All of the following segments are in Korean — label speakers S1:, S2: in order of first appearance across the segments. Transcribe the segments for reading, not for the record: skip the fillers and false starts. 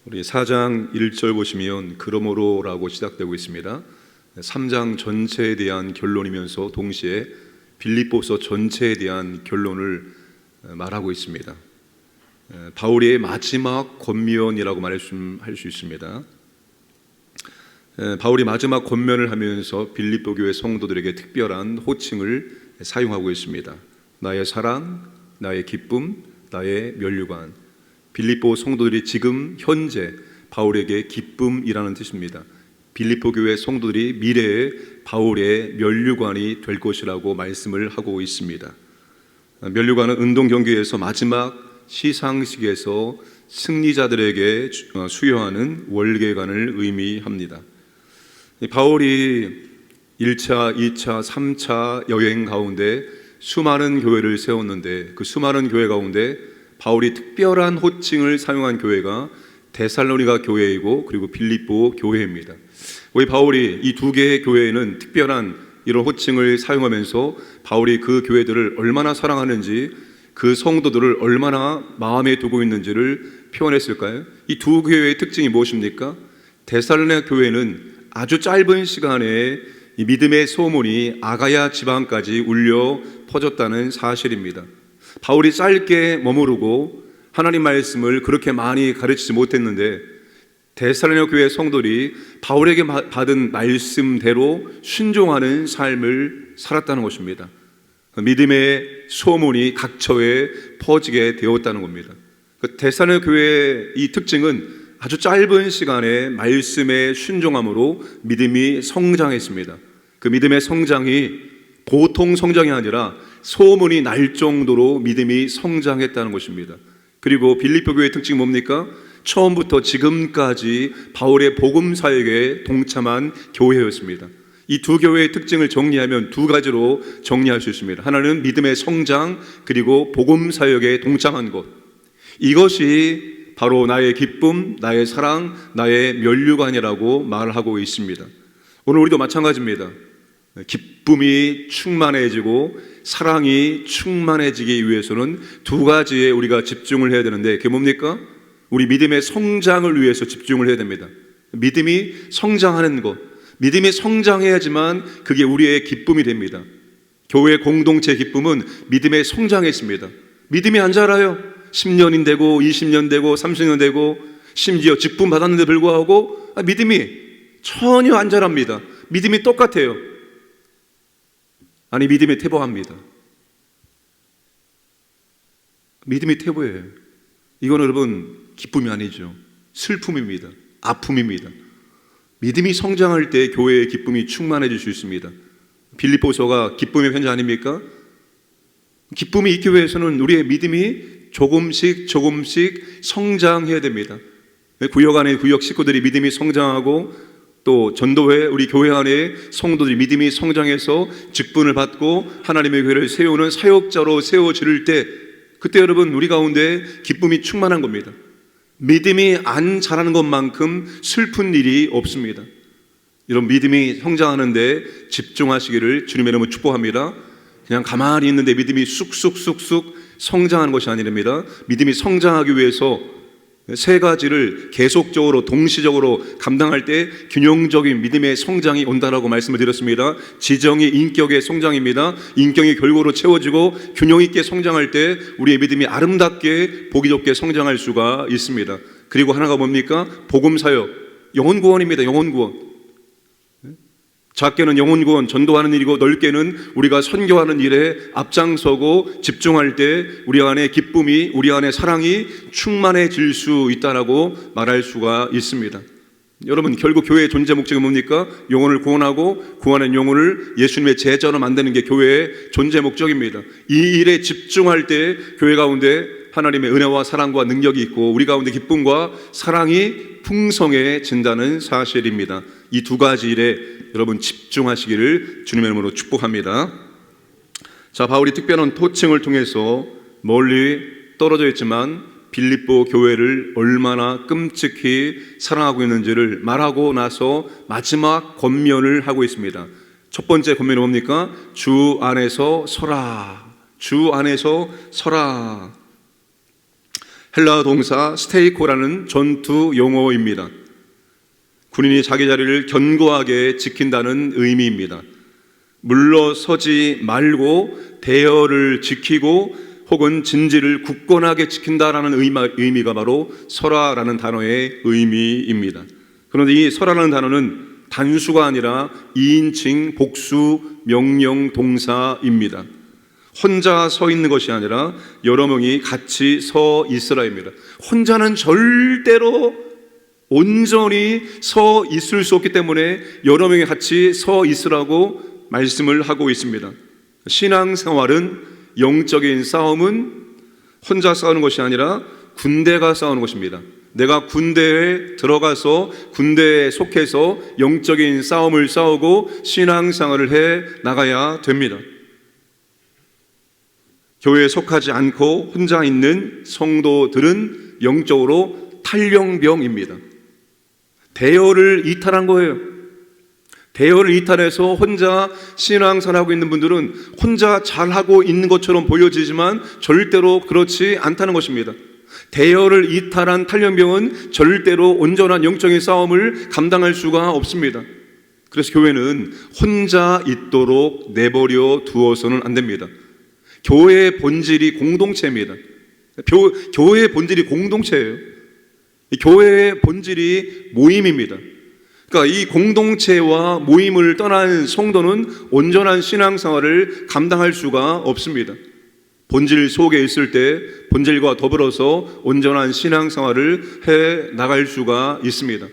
S1: 우리 4장 1절 보시면 그러므로라고 시작되고 있습니다. 3장 전체에 대한 결론이면서 동시에 빌립보서 전체에 대한 결론을 말하고 있습니다. 바울의 마지막 권면이라고 할 수 있습니다. 바울이 마지막 권면을 하면서 빌립보 교회 성도들에게 특별한 호칭을 사용하고 있습니다. 나의 사랑, 나의 기쁨, 나의 면류관. 빌립보 성도들이 지금 현재 바울에게 기쁨이라는 뜻입니다. 빌립보 교회 성도들이 미래에 바울의 면류관이 될 것이라고 말씀을 하고 있습니다. 면류관은 운동 경기에서 마지막 시상식에서 승리자들에게 수여하는 월계관을 의미합니다. 바울이 1차, 2차, 3차 여행 가운데 수많은 교회를 세웠는데 그 수많은 교회 가운데 바울이 특별한 호칭을 사용한 교회가 데살로니가 교회이고 그리고 빌립보 교회입니다. 왜 바울이 이 두 개의 교회에는 특별한 이런 호칭을 사용하면서 바울이 그 교회들을 얼마나 사랑하는지 그 성도들을 얼마나 마음에 두고 있는지를 표현했을까요? 이 두 교회의 특징이 무엇입니까? 데살로니가 교회는 아주 짧은 시간에 이 믿음의 소문이 아가야 지방까지 울려 퍼졌다는 사실입니다. 바울이 짧게 머무르고 하나님 말씀을 그렇게 많이 가르치지 못했는데 데살로니가 교회 성도들이 바울에게 받은 말씀대로 순종하는 삶을 살았다는 것입니다. 믿음의 소문이 각처에 퍼지게 되었다는 겁니다. 데살로니가 교회의 이 특징은 아주 짧은 시간에 말씀에 순종함으로 믿음이 성장했습니다. 그 믿음의 성장이 보통 성장이 아니라 소문이 날 정도로 믿음이 성장했다는 것입니다. 그리고 빌립보 교회의 특징이 뭡니까? 처음부터 지금까지 바울의 복음 사역에 동참한 교회였습니다. 이 두 교회의 특징을 정리하면 두 가지로 정리할 수 있습니다. 하나는 믿음의 성장, 그리고 복음 사역에 동참한 것. 이것이 바로 나의 기쁨, 나의 사랑, 나의 면류관이라고 말하고 있습니다. 오늘 우리도 마찬가지입니다. 기쁨이 충만해지고 사랑이 충만해지기 위해서는 두 가지에 우리가 집중을 해야 되는데 그게 뭡니까? 우리 믿음의 성장을 위해서 집중을 해야 됩니다. 믿음이 성장하는 것, 믿음이 성장해야지만 그게 우리의 기쁨이 됩니다. 교회 공동체 기쁨은 믿음의 성장에 있습니다. 믿음이 안 자라요. 10년이 되고 20년 되고 30년 되고 심지어 직분 받았는데 불구하고 믿음이 전혀 안 자랍니다. 믿음이 똑같아요. 아니, 믿음이 퇴보합니다. 믿음이 퇴보해요. 이건 여러분 기쁨이 아니죠. 슬픔입니다. 아픔입니다. 믿음이 성장할 때 교회의 기쁨이 충만해질 수 있습니다. 빌립보서가 기쁨의 편지 아닙니까? 기쁨이 있기 위해서는 우리의 믿음이 조금씩 성장해야 됩니다. 구역 안에 구역 식구들이 믿음이 성장하고 또 전도회 우리 교회 안에 성도들이 믿음이 성장해서 직분을 받고 하나님의 교회를 세우는 사역자로 세워질 때 그때 여러분 우리 가운데 기쁨이 충만한 겁니다. 믿음이 안 자라는 것만큼 슬픈 일이 없습니다. 이런 믿음이 성장하는데 집중하시기를 주님의 이름으로 축복합니다. 그냥 가만히 있는데 믿음이 쑥쑥 성장하는 것이 아니랍니다. 믿음이 성장하기 위해서 세 가지를 계속적으로 동시적으로 감당할 때 균형적인 믿음의 성장이 온다라고 말씀을 드렸습니다. 지정이 인격의 성장입니다. 인격이 결과로 채워지고 균형 있게 성장할 때 우리의 믿음이 아름답게 보기 좋게 성장할 수가 있습니다. 그리고 하나가 뭡니까? 복음 사역, 영혼 구원입니다. 영혼 구원. 작게는 영혼 구원, 전도하는 일이고 넓게는 우리가 선교하는 일에 앞장서고 집중할 때 우리 안에 기쁨이, 우리 안에 사랑이 충만해질 수 있다라고 말할 수가 있습니다. 여러분 결국 교회의 존재 목적이 뭡니까? 영혼을 구원하고 구원한 영혼을 예수님의 제자로 만드는 게 교회의 존재 목적입니다. 이 일에 집중할 때 교회 가운데 하나님의 은혜와 사랑과 능력이 있고 우리 가운데 기쁨과 사랑이 풍성해진다는 사실입니다. 이 두 가지 일에 여러분 집중하시기를 주님의 이름으로 축복합니다. 자, 바울이 특별한 호칭을 통해서 멀리 떨어져 있지만 빌립보 교회를 얼마나 끔찍히 사랑하고 있는지를 말하고 나서 마지막 권면을 하고 있습니다. 첫 번째 권면이 뭡니까? 주 안에서 서라. 주 안에서 서라. 헬라 동사 스테이코라는 전투 용어입니다. 군인이 자기 자리를 견고하게 지킨다는 의미입니다. 물러서지 말고 대열을 지키고 혹은 진지를 굳건하게 지킨다라는 의미가 바로 설화라는 단어의 의미입니다. 그런데 이 설화라는 단어는 단수가 아니라 2인칭 복수 명령 동사입니다. 혼자 서 있는 것이 아니라 여러 명이 같이 서 있으라입니다. 혼자는 절대로 온전히 서 있을 수 없기 때문에 여러 명이 같이 서 있으라고 말씀을 하고 있습니다. 신앙생활은, 영적인 싸움은 혼자 싸우는 것이 아니라 군대가 싸우는 것입니다. 내가 군대에 들어가서 군대에 속해서 영적인 싸움을 싸우고 신앙생활을 해 나가야 됩니다. 교회에 속하지 않고 혼자 있는 성도들은 영적으로 탈영병입니다. 대열을 이탈한 거예요. 대열을 이탈해서 혼자 신앙생활하고 있는 분들은 혼자 잘하고 있는 것처럼 보여지지만 절대로 그렇지 않다는 것입니다. 대열을 이탈한 탈영병은 절대로 온전한 영적인 싸움을 감당할 수가 없습니다. 그래서 교회는 혼자 있도록 내버려 두어서는 안 됩니다. 교회의 본질이 공동체입니다. 교회의 본질이 공동체예요. 교회의 본질이 모임입니다. 그러니까 이 공동체와 모임을 떠난 성도는 온전한 신앙생활을 감당할 수가 없습니다. 본질 속에 있을 때 본질과 더불어서 온전한 신앙생활을 해 나갈 수가 있습니다.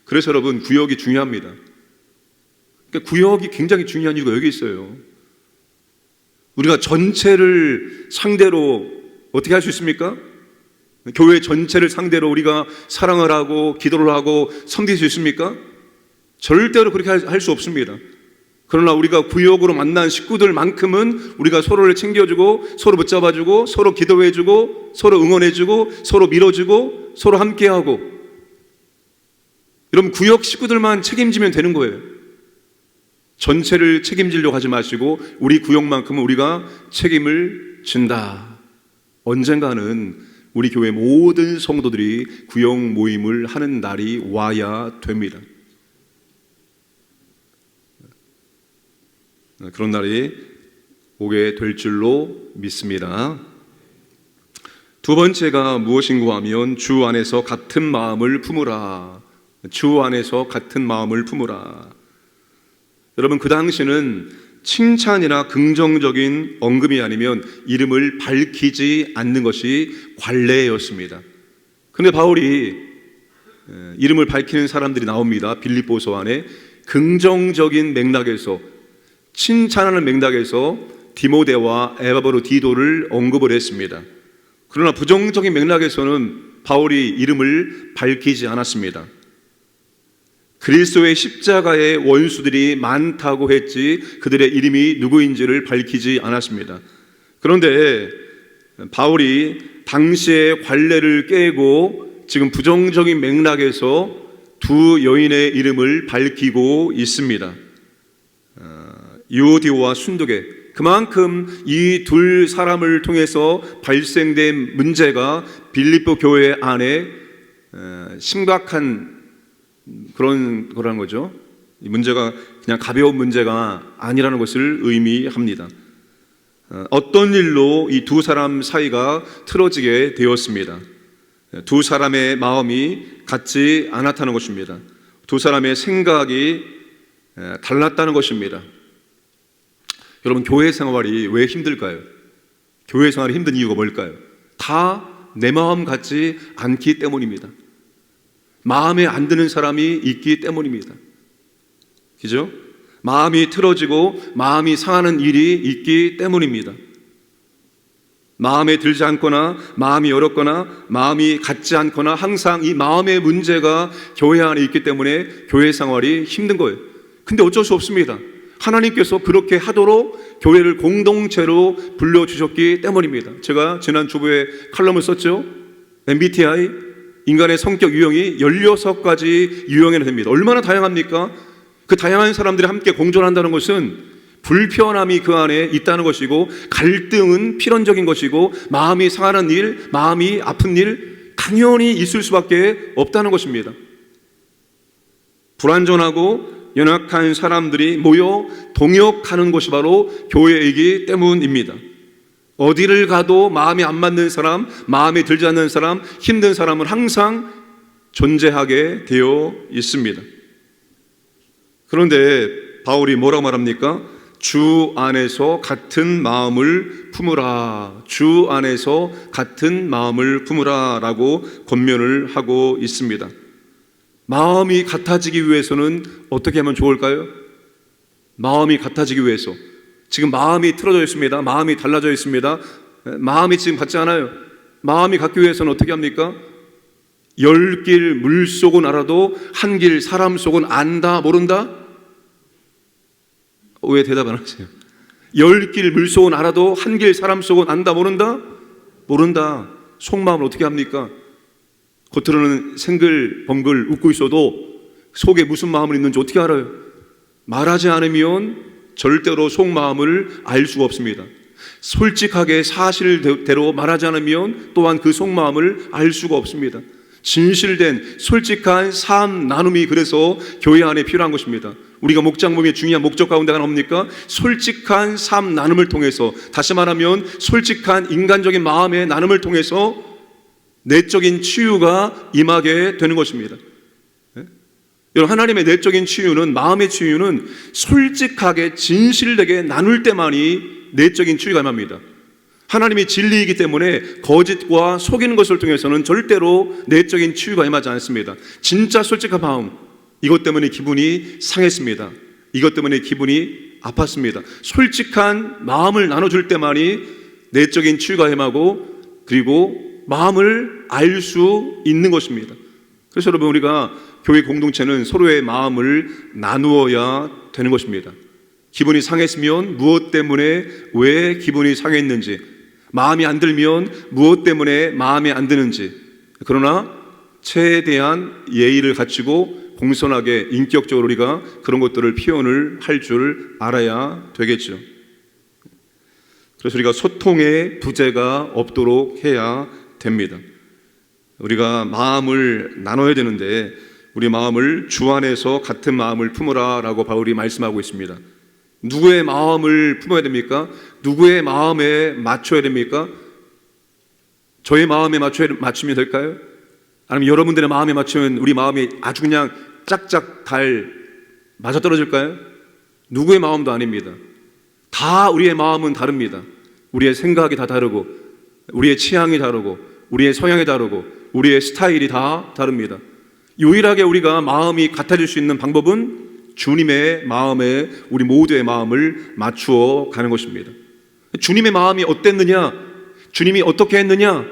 S1: 그래서 여러분, 구역이 중요합니다. 그러니까 구역이 굉장히 중요한 이유가 여기 있어요. 우리가 전체를 상대로 어떻게 할 수 있습니까? 교회 전체를 상대로 우리가 사랑을 하고 기도를 하고 섬길 수 있습니까? 절대로 그렇게 할 수 없습니다. 그러나 우리가 구역으로 만난 식구들만큼은 우리가 서로를 챙겨주고 서로 붙잡아주고 서로 기도해주고 서로 응원해주고 서로 밀어주고 서로 함께하고, 여러분, 구역 식구들만 책임지면 되는 거예요. 전체를 책임지려고 하지 마시고 우리 구역만큼은 우리가 책임을 진다. 언젠가는 우리 교회 모든 성도들이 구역 모임을 하는 날이 와야 됩니다. 그런 날이 오게 될 줄로 믿습니다. 두 번째가 무엇인가 하면 주 안에서 같은 마음을 품으라. 주 안에서 같은 마음을 품으라. 여러분, 그 당시는 칭찬이나 긍정적인 언급이 아니면 이름을 밝히지 않는 것이 관례였습니다. 그런데 바울이 이름을 밝히는 사람들이 나옵니다. 빌립보서 안에 긍정적인 맥락에서, 칭찬하는 맥락에서 디모데와 에바브로디도를 언급을 했습니다. 그러나 부정적인 맥락에서는 바울이 이름을 밝히지 않았습니다. 그리스도의 십자가의 원수들이 많다고 했지 그들의 이름이 누구인지를 밝히지 않았습니다. 그런데 바울이 당시의 관례를 깨고 지금 부정적인 맥락에서 두 여인의 이름을 밝히고 있습니다. 유오디오와 순두계. 그만큼 이 두 사람을 통해서 발생된 문제가 빌립보 교회 안에 심각한 그런 거라는 거죠. 이 문제가 그냥 가벼운 문제가 아니라는 것을 의미합니다. 어떤 일로 이 두 사람 사이가 틀어지게 되었습니다. 두 사람의 마음이 같지 않았다는 것입니다. 두 사람의 생각이 달랐다는 것입니다. 여러분, 교회 생활이 왜 힘들까요? 교회 생활이 힘든 이유가 뭘까요? 다 내 마음 같지 않기 때문입니다. 마음에 안 드는 사람이 있기 때문입니다. 그죠? 마음이 틀어지고 마음이 상하는 일이 있기 때문입니다. 마음에 들지 않거나 마음이 어렵거나 마음이 같지 않거나 항상 이 마음의 문제가 교회 안에 있기 때문에 교회 생활이 힘든 거예요. 근데 어쩔 수 없습니다. 하나님께서 그렇게 하도록 교회를 공동체로 불러주셨기 때문입니다. 제가 지난 주보에 칼럼을 썼죠. MBTI, 인간의 성격 유형이 16가지 유형이 됩니다. 얼마나 다양합니까? 그 다양한 사람들이 함께 공존한다는 것은 불편함이 그 안에 있다는 것이고, 갈등은 필연적인 것이고, 마음이 상하는 일, 마음이 아픈 일 당연히 있을 수밖에 없다는 것입니다. 불완전하고 연약한 사람들이 모여 동역하는 것이 바로 교회이기 때문입니다. 어디를 가도 마음이 안 맞는 사람, 마음에 들지 않는 사람, 힘든 사람은 항상 존재하게 되어 있습니다. 그런데 바울이 뭐라고 말합니까? 주 안에서 같은 마음을 품으라. 주 안에서 같은 마음을 품으라 라고 권면을 하고 있습니다. 마음이 같아지기 위해서는 어떻게 하면 좋을까요? 마음이 같아지기 위해서, 지금 마음이 틀어져 있습니다. 마음이 달라져 있습니다. 마음이 지금 같지 않아요. 마음이 같기 위해서는 어떻게 합니까? 10길 물속은 알아도 한 길 사람 속은 안다 모른다? 왜 대답 안 하세요? 10길 물속은 알아도 한 길 사람 속은 안다 모른다? 모른다. 속마음을 어떻게 합니까? 겉으로는 생글벙글 웃고 있어도 속에 무슨 마음을 있는지 어떻게 알아요? 말하지 않으면 절대로 속마음을 알 수가 없습니다. 솔직하게 사실대로 말하지 않으면 또한 그 속마음을 알 수가 없습니다. 진실된 솔직한 삶 나눔이 그래서 교회 안에 필요한 것입니다. 우리가 목장 모임의 중요한 목적 가운데 하나 뭡니까? 솔직한 삶 나눔을 통해서, 다시 말하면 솔직한 인간적인 마음의 나눔을 통해서 내적인 치유가 임하게 되는 것입니다. 여러분, 하나님의 내적인 치유는, 마음의 치유는 솔직하게 진실되게 나눌 때만이 내적인 치유가 임합니다. 하나님이 진리이기 때문에 거짓과 속이는 것을 통해서는 절대로 내적인 치유가 임하지 않습니다. 진짜 솔직한 마음, 이것 때문에 기분이 상했습니다. 이것 때문에 기분이 아팠습니다. 솔직한 마음을 나눠줄 때만이 내적인 치유가 임하고, 그리고 마음을 알 수 있는 것입니다. 그래서 여러분, 우리가 교회 공동체는 서로의 마음을 나누어야 되는 것입니다. 기분이 상했으면 무엇 때문에 왜 기분이 상했는지, 마음이 안 들면 무엇 때문에 마음이 안 드는지, 그러나 최대한 예의를 갖추고 공손하게 인격적으로 우리가 그런 것들을 표현을 할 줄 알아야 되겠죠. 그래서 우리가 소통의 부재가 없도록 해야 됩니다. 우리가 마음을 나눠야 되는데, 우리 마음을 주 안에서 같은 마음을 품으라 라고 바울이 말씀하고 있습니다. 누구의 마음을 품어야 됩니까? 누구의 마음에 맞춰야 됩니까? 저의 마음에 맞추면 될까요? 아니면 여러분들의 마음에 맞추면 우리 마음이 아주 그냥 짝짝 맞아떨어질까요? 누구의 마음도 아닙니다. 다 우리의 마음은 다릅니다. 우리의 생각이 다 다르고, 우리의 취향이 다르고, 우리의 성향이 다르고, 우리의 스타일이 다 다릅니다. 유일하게 우리가 마음이 같아질 수 있는 방법은 주님의 마음에 우리 모두의 마음을 맞추어 가는 것입니다. 주님의 마음이 어땠느냐, 주님이 어떻게 했느냐,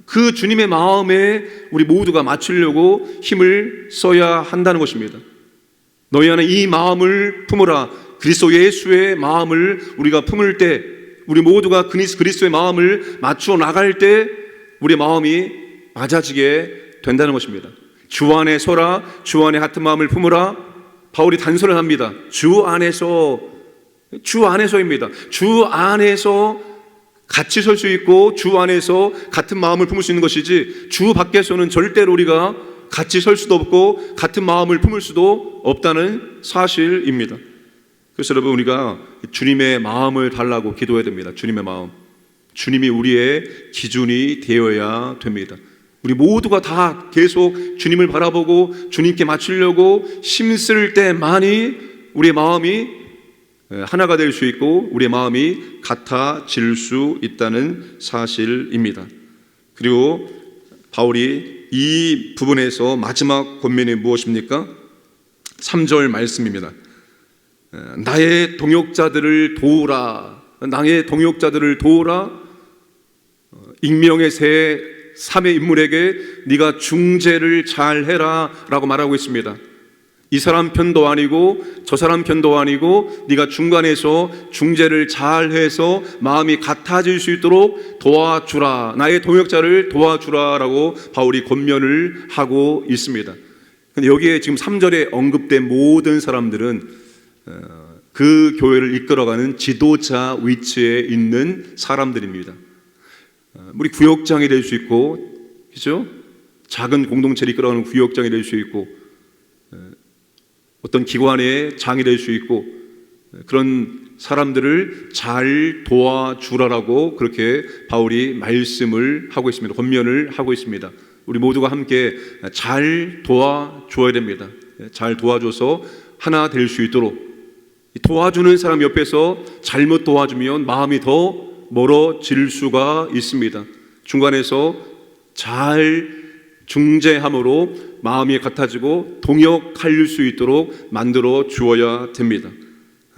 S1: 그 주님의 마음에 우리 모두가 맞추려고 힘을 써야 한다는 것입니다. 너희 안에 이 마음을 품으라. 그리스도 예수의 마음을 우리가 품을 때, 우리 모두가 그리스도의 마음을 맞추어 나갈 때 우리의 마음이 맞아지게 된다는 것입니다. 주 안에 서라, 주 안에 같은 마음을 품으라. 바울이 단서를 합니다. 주 안에서입니다. 주 안에서 같이 설 수 있고, 주 안에서 같은 마음을 품을 수 있는 것이지, 주 밖에서는 절대로 우리가 같이 설 수도 없고 같은 마음을 품을 수도 없다는 사실입니다. 그래서 여러분, 우리가 주님의 마음을 달라고 기도해야 됩니다. 주님의 마음, 주님이 우리의 기준이 되어야 됩니다. 우리 모두가 다 계속 주님을 바라보고 주님께 맞추려고 힘쓸 때만이 우리의 마음이 하나가 될 수 있고, 우리의 마음이 같아질 수 있다는 사실입니다. 그리고 바울이 이 부분에서 마지막 권면이 무엇입니까? 3절 말씀입니다. 나의 동역자들을 도우라. 나의 동역자들을 도우라. 익명의 새 3의 인물에게 네가 중재를 잘 해라 라고 말하고 있습니다. 이 사람 편도 아니고 저 사람 편도 아니고 네가 중간에서 중재를 잘 해서 마음이 같아질 수 있도록 도와주라. 나의 동역자를 도와주라 라고 바울이 권면을 하고 있습니다. 근데 여기에 지금 3절에 언급된 모든 사람들은 그 교회를 이끌어가는 지도자 위치에 있는 사람들입니다. 우리 구역장이 될 수 있고, 그죠? 작은 공동체를 이끌어가는 구역장이 될 수 있고, 어떤 기관의 장이 될 수 있고, 그런 사람들을 잘 도와주라라고 그렇게 바울이 말씀을 하고 있습니다. 권면을 하고 있습니다. 우리 모두가 함께 잘 도와줘야 됩니다. 잘 도와줘서 하나 될 수 있도록. 도와주는 사람 옆에서 잘못 도와주면 마음이 더 멀어질 수가 있습니다. 중간에서 잘 중재함으로 마음이 같아지고 동역할 수 있도록 만들어 주어야 됩니다.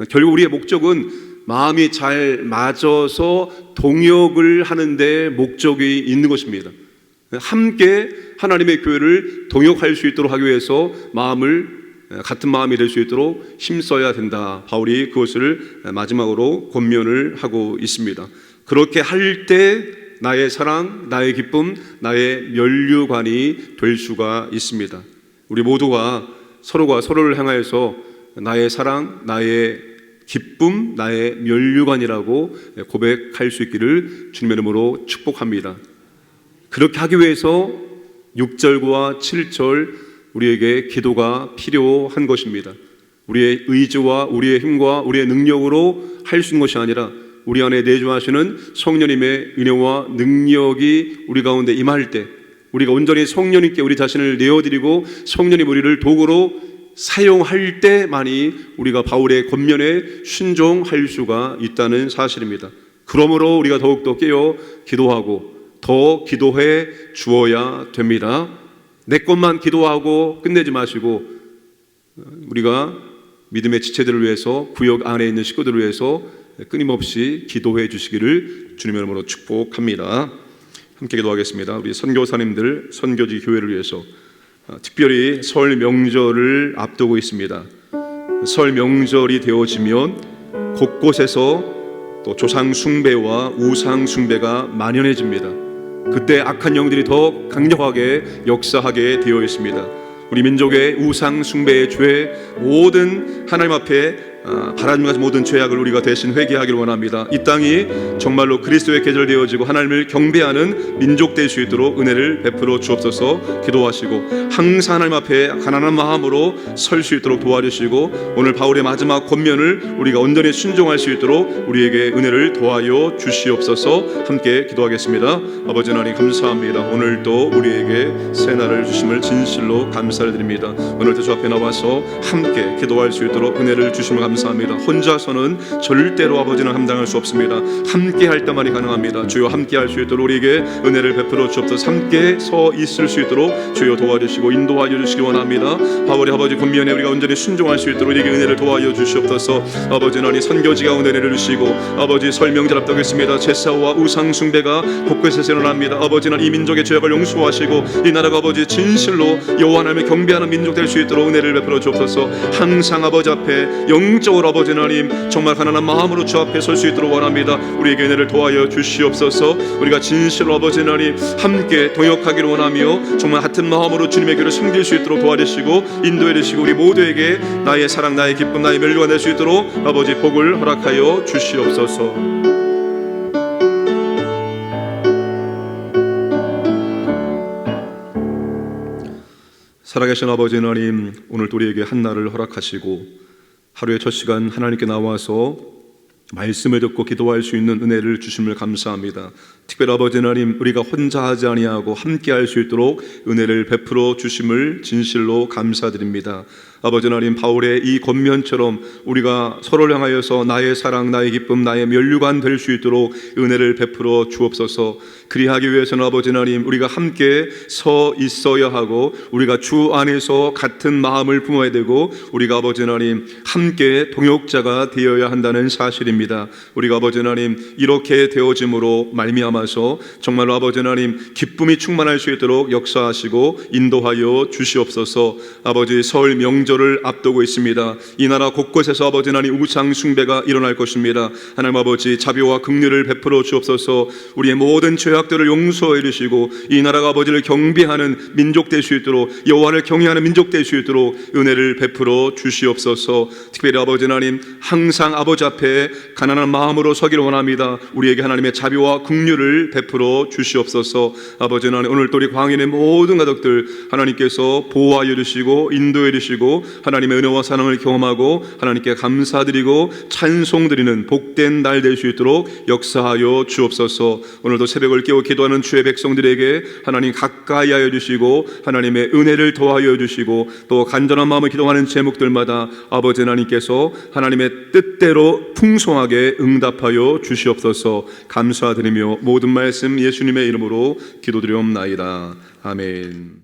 S1: 결국 우리의 목적은 마음이 잘 맞아서 동역을 하는데 목적이 있는 것입니다. 함께 하나님의 교회를 동역할 수 있도록 하기 위해서 같은 마음이 될 수 있도록 힘써야 된다. 바울이 그것을 마지막으로 권면을 하고 있습니다. 그렇게 할 때 나의 사랑, 나의 기쁨, 나의 면류관이 될 수가 있습니다. 우리 모두가 서로가 서로를 향하여서 나의 사랑, 나의 기쁨, 나의 면류관이라고 고백할 수 있기를 주님의 이름으로 축복합니다. 그렇게 하기 위해서 6절과 7절 우리에게 기도가 필요한 것입니다. 우리의 의지와 우리의 힘과 우리의 능력으로 할 수 있는 것이 아니라 우리 안에 내주하시는 성령님의 은혜와 능력이 우리 가운데 임할 때, 우리가 온전히 성령님께 우리 자신을 내어드리고 성령님 우리를 도구로 사용할 때만이 우리가 바울의 권면에 순종할 수가 있다는 사실입니다. 그러므로 우리가 더욱더 깨어 기도하고 더 기도해 주어야 됩니다. 내 것만 기도하고 끝내지 마시고 우리가 믿음의 지체들을 위해서, 구역 안에 있는 식구들을 위해서 끊임없이 기도해 주시기를 주님의 이름으로 축복합니다. 함께 기도하겠습니다. 우리 선교사님들, 선교지 교회를 위해서 특별히 설 명절을 앞두고 있습니다. 설 명절이 되어지면 곳곳에서 또 조상 숭배와 우상 숭배가 만연해집니다. 그때 악한 영들이 더 강력하게 역사하게 되어 있습니다. 우리 민족의 우상 숭배의 죄, 모든 하나님 앞에 바라는 모든 죄악을 우리가 대신 회개하기를 원합니다. 이 땅이 정말로 그리스도의 계절되어지고 하나님을 경배하는 민족 될 수 있도록 은혜를 베풀어 주옵소서. 기도하시고 항상 하나님 앞에 가난한 마음으로 설 수 있도록 도와주시고 오늘 바울의 마지막 권면을 우리가 온전히 순종할 수 있도록 우리에게 은혜를 도와여 주시옵소서. 함께 기도하겠습니다. 아버지 하나님 감사합니다. 오늘도 우리에게 새날을 주심을 진실로 감사드립니다. 오늘도 주 앞에 나와서 함께 기도할 수 있도록 은혜를 주심을 감사합니다. 혼자서는 절대로 아버지는 감당할 수 없습니다. 함께 할 때만이 가능합니다. 주여 함께 할 수 있도록 우리에게 은혜를 베풀어 주옵소서. 함께 서 있을 수 있도록 주여 도와주시고 인도하여 주시기 원합니다. 바울의 아버지 권면에 우리가 온전히 순종할 수 있도록 우리에게 은혜를 도와여 주시옵소서. 아버지 하나님 선교지 가운데 은혜를 주시고 아버지 설 명절 앞두고 있습니다. 제사와 우상 숭배가 곳곳에서 일어납니다. 아버지 하나님 이 민족의 죄악을 용서하시고 이 나라가 아버지 진실로 여호와 하나님을 경배하는 민족 될 수 있도록 은혜를 베풀어 주옵소서. 항상 아버지 앞에 영적으로 아버지 하나님 정말 가난한 마음으로 주 앞에 설 수 있도록 원합니다. 우리에게 은혜를 도와여 주시옵소서. 우리가 진실로 아버지 하나님 함께 동역하기를 원하며 정말 같은 마음으로 주님의 교회를 섬길 수 있도록 도와주시고 인도해 주시고 우리 모두에게 나의 사랑, 나의 기쁨, 나의 면류가 될 수 있도록 아버지 복을 허락하여 주시옵소서. 살아계신 아버지 하나님, 오늘도 우리에게 한날을 허락하시고 하루의 첫 시간 하나님께 나와서 말씀을 듣고 기도할 수 있는 은혜를 주심을 감사합니다. 특별히 아버지 하나님 우리가 혼자 하지 아니하고 함께 할 수 있도록 은혜를 베풀어 주심을 진실로 감사드립니다. 아버지 하나님 바울의 이 권면처럼 우리가 서로를 향하여서 나의 사랑, 나의 기쁨, 나의 면류관 될 수 있도록 은혜를 베풀어 주옵소서. 그리하기 위해서는 아버지 하나님 우리가 함께 서 있어야 하고 우리가 주 안에서 같은 마음을 품어야 되고 우리가 아버지 하나님 함께 동역자가 되어야 한다는 사실입니다. 우리가 아버지 하나님 이렇게 되어짐으로 말미암아서 정말로 아버지 하나님 기쁨이 충만할 수 있도록 역사하시고 인도하여 주시옵소서. 아버지 설 명절 명절을 앞두고 있습니다. 이 나라 곳곳에서 아버지 하나님 우상 숭배가 일어날 것입니다. 하나님 아버지 자비와 긍휼을 베풀어 주옵소서. 우리의 모든 죄악들을 용서해 주시고 이 나라가 아버지를 경배하는 민족 될 수 있도록, 여호와를 경외하는 민족 될 수 있도록 은혜를 베풀어 주시옵소서. 특별히 아버지 하나님 항상 아버지 앞에 가난한 마음으로 서기를 원합니다. 우리에게 하나님의 자비와 긍휼을 베풀어 주시옵소서. 아버지 하나님 오늘 또 우리 광인의 모든 가족들 하나님께서 보호하여 주시고 인도해 주시고 하나님의 은혜와 사랑을 경험하고 하나님께 감사드리고 찬송드리는 복된 날 될 수 있도록 역사하여 주옵소서. 오늘도 새벽을 깨워 기도하는 주의 백성들에게 하나님 가까이 하여 주시고 하나님의 은혜를 더하여 주시고 또 간절한 마음을 기도하는 제목들마다 아버지 하나님께서 하나님의 뜻대로 풍성하게 응답하여 주시옵소서. 감사드리며 모든 말씀 예수님의 이름으로 기도드리옵나이다. 아멘.